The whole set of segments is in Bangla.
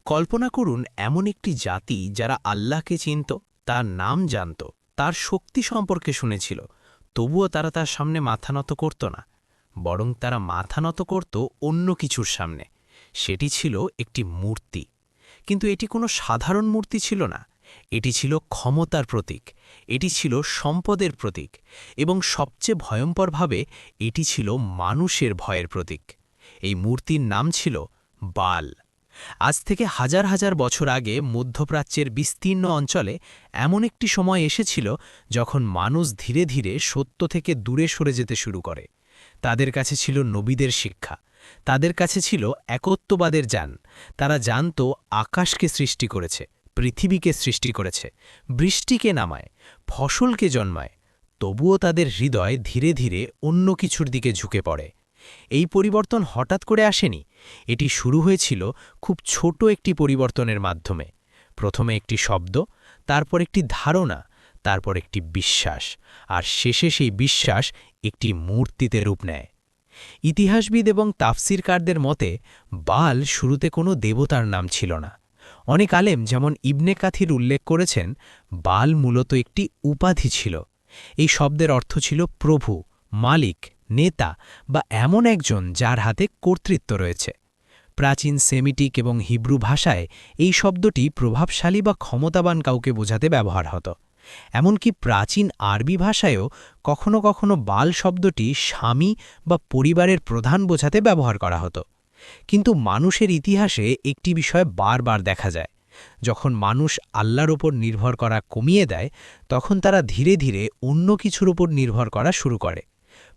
কল্পনা করুন এমন একটি জাতি যারা আল্লাহকে চিনত, তার নাম জানত, তার শক্তি সম্পর্কে শুনেছিল, তবুও তারা তার সামনে মাথা নত করত না। বরং তারা মাথা নত করত অন্য কিছুর সামনে। সেটি ছিল একটি মূর্তি। কিন্তু এটি কোনো সাধারণ মূর্তি ছিল না। এটি ছিল ক্ষমতার প্রতীক, এটি ছিল সম্পদের প্রতীক, এবং সবচেয়ে ভয়ঙ্করভাবে এটি ছিল মানুষের ভয়ের প্রতীক। এই মূর্তির নাম ছিল বাল। আজ থেকে হাজার হাজার বছর আগে মধ্যপ্রাচ্যের বিস্তীর্ণ অঞ্চলে এমন একটি সময় এসেছিল যখন মানুষ ধীরে ধীরে সত্য থেকে দূরে সরে যেতে শুরু করে। তাদের কাছে ছিল নবীদের শিক্ষা, তাদের কাছে ছিল একত্ববাদের জ্ঞান। তারা জানত আকাশকে সৃষ্টি করেছে, পৃথিবীকে সৃষ্টি করেছে, বৃষ্টিকে নামায়, ফসলকে জন্মায়। তবুও তাদের হৃদয় ধীরে ধীরে অন্য কিছুর দিকে ঝুঁকে পড়ে। এই পরিবর্তন হঠাৎ করে আসেনি। এটি শুরু হয়েছিল খুব ছোট একটি পরিবর্তনের মাধ্যমে। প্রথমে একটি শব্দ, তারপর একটি ধারণা, তারপর একটি বিশ্বাস, আর শেষে সেই বিশ্বাস একটি মূর্তিতে রূপ নেয়। ইতিহাসবিদ এবং তাফসিরকারদের মতে বাল শুরুতে কোনো দেবতার নাম ছিল না। অনেক আলেম যেমন ইবনে কাথির উল্লেখ করেছেন, বাল মূলত একটি উপাধি ছিল। এই শব্দের অর্থ ছিল প্রভু, মালিক, নেতা বা এমন একজন যার হাতে কর্তৃত্ব রয়েছে। প্রাচীন সেমিটিক এবং হিব্রু ভাষায় এই শব্দটি প্রভাবশালী বা ক্ষমতাবান কাউকে বোঝাতে ব্যবহার হতো। এমনকি প্রাচীন আরবি ভাষায়ও কখনো কখনো বাল শব্দটি স্বামী বা পরিবারের প্রধান বোঝাতে ব্যবহার করা হতো। কিন্তু মানুষের ইতিহাসে একটি বিষয় বারবার দেখা যায়। যখন মানুষ আল্লাহর ওপর নির্ভর করা কমিয়ে দেয়, তখন তারা ধীরে ধীরে অন্য কিছুর ওপর নির্ভর করা শুরু করে।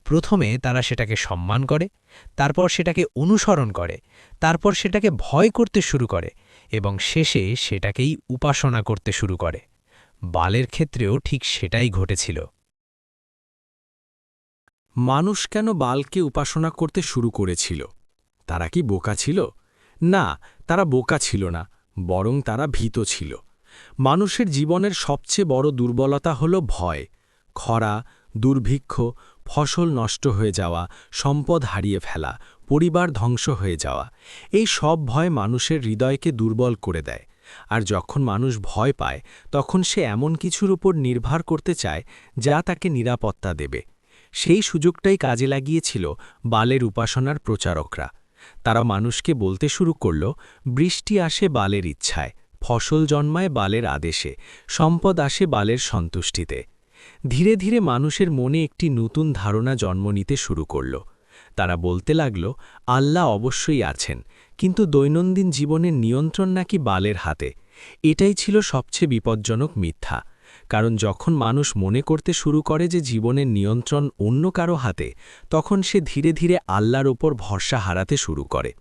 প্রথমে তারা সেটাকে সম্মান করে, তারপর সেটাকে অনুসরণ করে, তারপর সেটাকে ভয় করতে শুরু করে, এবং শেষে সেটাকেই উপাসনা করতে শুরু করে। বালের ক্ষেত্রেও ঠিক সেটাই ঘটেছিল। মানুষ কেন বালকে উপাসনা করতে শুরু করেছিল? তারা কি বোকা ছিল? না, তারা বোকা ছিল না, বরং তারা ভীত ছিল। মানুষের জীবনের সবচেয়ে বড় দুর্বলতা হল ভয়। খরা, দুর্ভিক্ষ, ফসল নষ্ট হয়ে যাওয়া, সম্পদ হারিয়ে ফেলা, পরিবার ধ্বংস হয়ে যাওয়া, এই সব ভয় মানুষের হৃদয়কে দুর্বল করে দেয়। আর যখন মানুষ ভয় পায়, তখন সে এমন কিছুর উপর নির্ভর করতে চায় যা তাকে নিরাপত্তা দেবে। সেই সুযোগটাই কাজে লাগিয়েছিল বালের উপাসনার প্রচারকরা। তারা মানুষকে বলতে শুরু করল, বৃষ্টি আসে বালের ইচ্ছায়, ফসল জন্মায় বালের আদেশে, সম্পদ আসে বালের সন্তুষ্টিতে। ধীরে ধীরে মানুষের মনে একটি নতুন ধারণা জন্ম নিতে শুরু করল। তারা বলতে লাগল, আল্লাহ অবশ্যই আছেন, কিন্তু দৈনন্দিন জীবনের নিয়ন্ত্রণ নাকি বালের হাতে। এটাই ছিল সবচেয়ে বিপজ্জনক মিথ্যা। কারণ যখন মানুষ মনে করতে শুরু করে যে জীবনের নিয়ন্ত্রণ অন্য কারো হাতে, তখন সে ধীরে ধীরে আল্লাহর ওপর ভরসা হারাতে শুরু করে।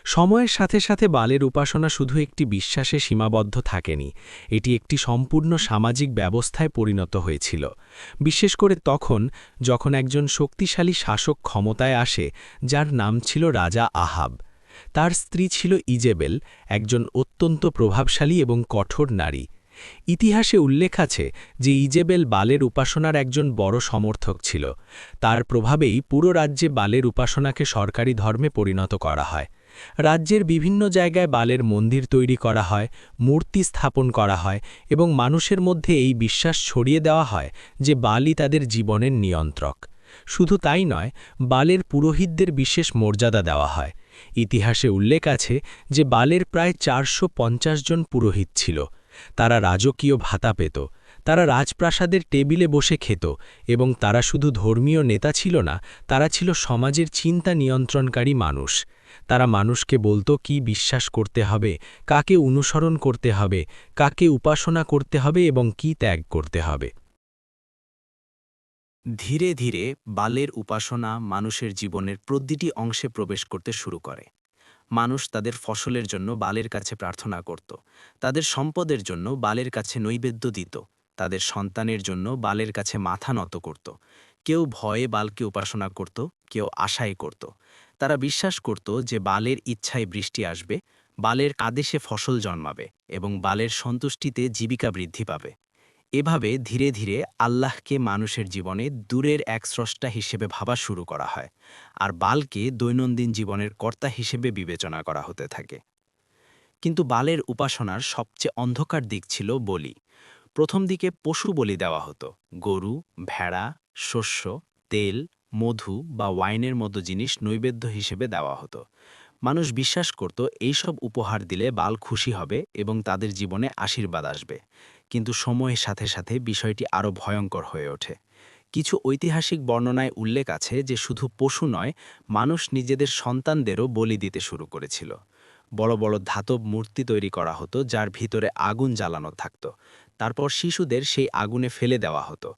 সময়ের সাথে সাথে বালের উপাসনা শুধু একটি বিশ্বাসে সীমাবদ্ধ থাকেনি, এটি একটি সম্পূর্ণ সামাজিক ব্যবস্থায় পরিণত হয়েছিল। বিশেষ করে তখন যখন একজন শক্তিশালী শাসক ক্ষমতায় আসে, যার নাম ছিল রাজা আহাব। তার স্ত্রী ছিল ইজেবেল, একজন অত্যন্ত প্রভাবশালী এবং কঠোর নারী। ইতিহাসে উল্লেখ আছে যে ইজেবেল বালের উপাসনার একজন বড় সমর্থক ছিল। তার প্রভাবেই পুরো রাজ্যে বালের উপাসনাকে সরকারি ধর্মে পরিণত করা হয়। রাজ্যের বিভিন্ন জায়গায় বালের মন্দির তৈরি করা হয়, মূর্তি স্থাপন করা হয়, এবং মানুষের মধ্যে এই বিশ্বাস ছড়িয়ে দেওয়া হয় যে বালই তাদের জীবনের নিয়ন্ত্রক। শুধু তাই নয়, বালের পুরোহিতদের বিশেষ মর্যাদা দেওয়া হয়। ইতিহাসে উল্লেখ আছে যে বালের প্রায় 450 জন পুরোহিত ছিল। তারা রাজকীয় ভাতা পেত, তারা রাজপ্রাসাদের টেবিলে বসে খেত, এবং তারা শুধু ধর্মীয় নেতা ছিল না, তারা ছিল সমাজের চিন্তা নিয়ন্ত্রণকারী মানুষ। তারা মানুষকে বলতো কি বিশ্বাস করতে হবে, কাকে অনুসরণ করতে হবে, কাকে উপাসনা করতে হবে এবং কি ত্যাগ করতে হবে। ধীরে ধীরে বালের উপাসনা মানুষের জীবনের প্রতিটি অংশে প্রবেশ করতে শুরু করে। মানুষ তাদের ফসলের জন্য বালের কাছে প্রার্থনা করত, তাদের সম্পদের জন্য বালের কাছে নৈবেদ্য দিত, তাদের সন্তানের জন্য বালের কাছে মাথা নত করত। কেউ ভয়ে বালকে উপাসনা করত, কেউ আশায় করত। তারা বিশ্বাস করত যে বালের ইচ্ছায় বৃষ্টি আসবে, বালের আদেশে ফসল জন্মাবে এবং বালের সন্তুষ্টিতে জীবিকা বৃদ্ধি পাবে। এভাবে ধীরে ধীরে আল্লাহকে মানুষের জীবনে দূরের এক স্রষ্টা হিসেবে ভাবা শুরু করা হয়, আর বালকে দৈনন্দিন জীবনের কর্তা হিসেবে বিবেচনা করা হতে থাকে। কিন্তু বালের উপাসনার সবচেয়ে অন্ধকার দিক ছিল বলি। প্রথম দিকে পশু বলি দেওয়া হতো, গরু, ভেড়া, শস্য, তেল, মধু বা ওয়াইনের মতো জিনিস নৈবেদ্য হিসেবে দেওয়া হতো। মানুষ বিশ্বাস করত এইসব উপহার দিলে বাল খুশি হবে এবং তাদের জীবনে আশীর্বাদ আসবে। কিন্তু সময়ের সাথে সাথে বিষয়টি আরও ভয়ঙ্কর হয়ে ওঠে। কিছু ঐতিহাসিক বর্ণনায় উল্লেখ আছে যে শুধু পশু নয়, মানুষ নিজেদের সন্তানদেরও বলি দিতে শুরু করেছিল। বড় বড় ধাতব মূর্তি তৈরি করা হতো যার ভিতরে আগুন জ্বালানো থাকত। তারপর শিশুদের সেই আগুনে ফেলে দেওয়া হতো।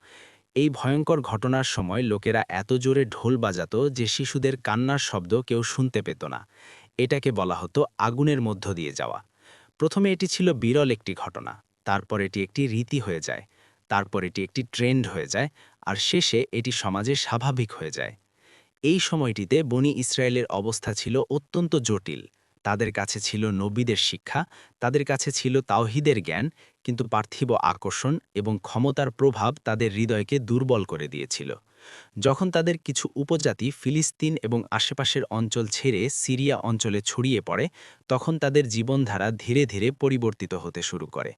এই ভয়ঙ্কর ঘটনার সময় লোকেরা এত জোরে ঢোল বাজাতো যে শিশুদের কান্নার শব্দ কেউ শুনতে পেত না। এটাকে বলা হতো আগুনের মধ্য দিয়ে যাওয়া। প্রথমে এটি ছিল বিরল একটি ঘটনা, তারপর এটি একটি রীতি হয়ে যায়, তারপর এটি একটি ট্রেন্ড হয়ে যায়, আর শেষে এটি সমাজে স্বাভাবিক হয়ে যায়। এই সময়টিতে বনি ইসরায়েলের অবস্থা ছিল অত্যন্ত জটিল। তাদের কাছে ছিল নবীদের শিক্ষা, তাদের কাছে ছিল তাওহীদের জ্ঞান, কিন্তু পার্থিব আকর্ষণ এবং ক্ষমতার প্রভাব তাদের হৃদয়কে দুর্বল করে দিয়েছিল। যখন তাদের কিছু উপজাতি ফিলিস্তিন এবং আশেপাশের অঞ্চল ছেড়ে সিরিয়া অঞ্চলে ছড়িয়ে পড়ে, তখন তাদের জীবনধারা ধীরে ধীরে পরিবর্তিত হতে শুরু করে।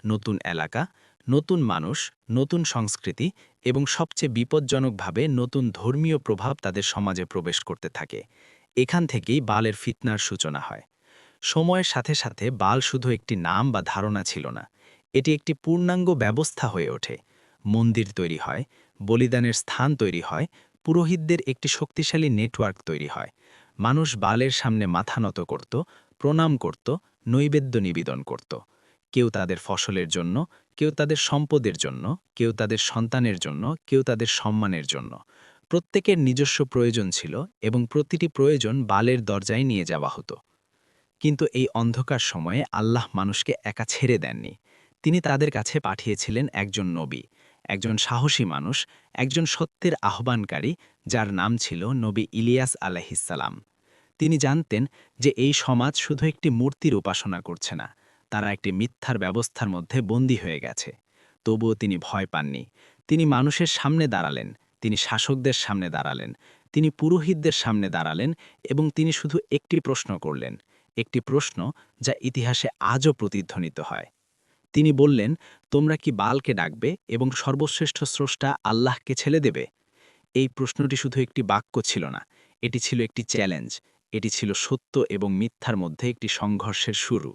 নতুন এলাকা, নতুন মানুষ, নতুন সংস্কৃতি এবং সবচেয়ে বিপজ্জনকভাবে নতুন ধর্মীয় প্রভাব তাদের সমাজে প্রবেশ করতে থাকে। এখান থেকেই বালের ফিতনার সূচনা হয়। সময়ের সাথে সাথে বাল শুধু একটি নাম বা ধারণা ছিল না, এটি একটি পূর্ণাঙ্গ ব্যবস্থা হয়ে ওঠে। মন্দির তৈরি হয়, বলিদানের স্থান তৈরি হয়, পুরোহিতদের একটি শক্তিশালী নেটওয়ার্ক তৈরি হয়। মানুষ বালের সামনে মাথা নত করত, প্রণাম করত, নৈবেদ্য নিবেদন করত। কেউ তাদের ফসলের জন্য, কেউ তাদের সম্পদের জন্য, কেউ তাদের সন্তানের জন্য, কেউ তাদের সম্মানের জন্য। প্রত্যেকের নিজস্ব প্রয়োজন ছিল এবং প্রতিটি প্রয়োজন বালের দরজায় নিয়ে যাওয়া হতো। কিন্তু এই অন্ধকার সময়ে আল্লাহ মানুষকে একা ছেড়ে দেননি। তিনি তাদের কাছে পাঠিয়েছিলেন একজন নবী, একজন সাহসী মানুষ, একজন সত্যের আহ্বানকারী, যার নাম ছিল নবী ইলিয়াস আলাইহিসসালাম। তিনি জানতেন যে এই সমাজ শুধু একটি মূর্তির উপাসনা করছে না, তারা একটি মিথ্যার ব্যবস্থার মধ্যে বন্দী হয়ে গেছে। তবুও তিনি ভয় পাননি। তিনি মানুষের সামনে দাঁড়ালেন, তিনি শাসকদের সামনে দাঁড়ালেন, তিনি পুরোহিতদের সামনে দাঁড়ালেন এবং তিনি শুধু একটি প্রশ্ন করলেন, একটি প্রশ্ন যা ইতিহাসে আজও প্রতিধ্বনিত হয়। তিনি বললেন, তোমরা কি বালকে ডাকবে এবং সর্বশ্রেষ্ঠ স্রষ্টা আল্লাহকে ছেড়ে দেবে? এই প্রশ্নটি শুধু একটি বাক্য ছিল না, এটি ছিল একটি চ্যালেঞ্জ। এটি ছিল সত্য এবং মিথ্যার মধ্যে একটি সংঘর্ষের শুরু।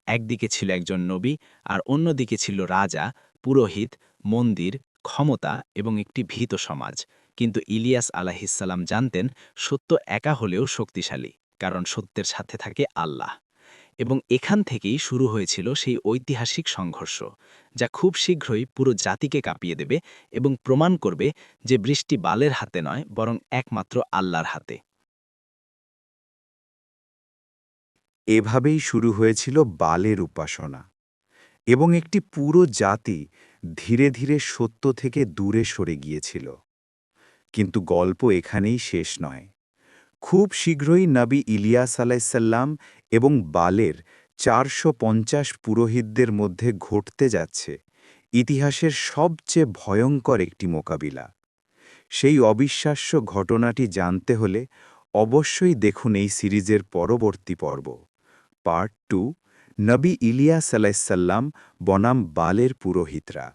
একদিকে ছিল একজন নবী, আর অন্যদিকে ছিল রাজা, পুরোহিত, মন্দির, ক্ষমতা এবং একটি ভীত সমাজ। কিন্তু ইলিয়াস আলাইহিসসালাম জানতেন সত্য একা হলেও শক্তিশালী, কারণ সত্যের সাথে থাকে আল্লাহ। এবং এখান থেকেই শুরু হয়েছিল সেই ঐতিহাসিক সংঘর্ষ, যা খুব শীঘ্রই পুরো জাতিকে কাঁপিয়ে দেবে এবং প্রমাণ করবে যে বৃষ্টি বালের হাতে নয়, বরং একমাত্র আল্লাহর হাতে। এভাবেই শুরু হয়েছিল বালের উপাসনা এবং একটি পুরো জাতি ধীরে ধীরে সত্য থেকে দূরে সরে গিয়েছিল। কিন্তু গল্প এখানেই শেষ নয়। খুব শীঘ্রই নবী ইলিয়াস আলাইসাল্লাম এবং বালের ৪৫০ পুরোহিতদের মধ্যে ঘটতে যাচ্ছে ইতিহাসের সবচেয়ে ভয়ঙ্কর একটি মোকাবিলা। সেই অবিশ্বাস্য ঘটনাটি জানতে হলে অবশ্যই দেখুন এই সিরিজের পরবর্তী পর্ব, পার্ট 2, নবী ইলিয়াস আলাইসাল্লাম বনাম বালের পুরোহিতরা।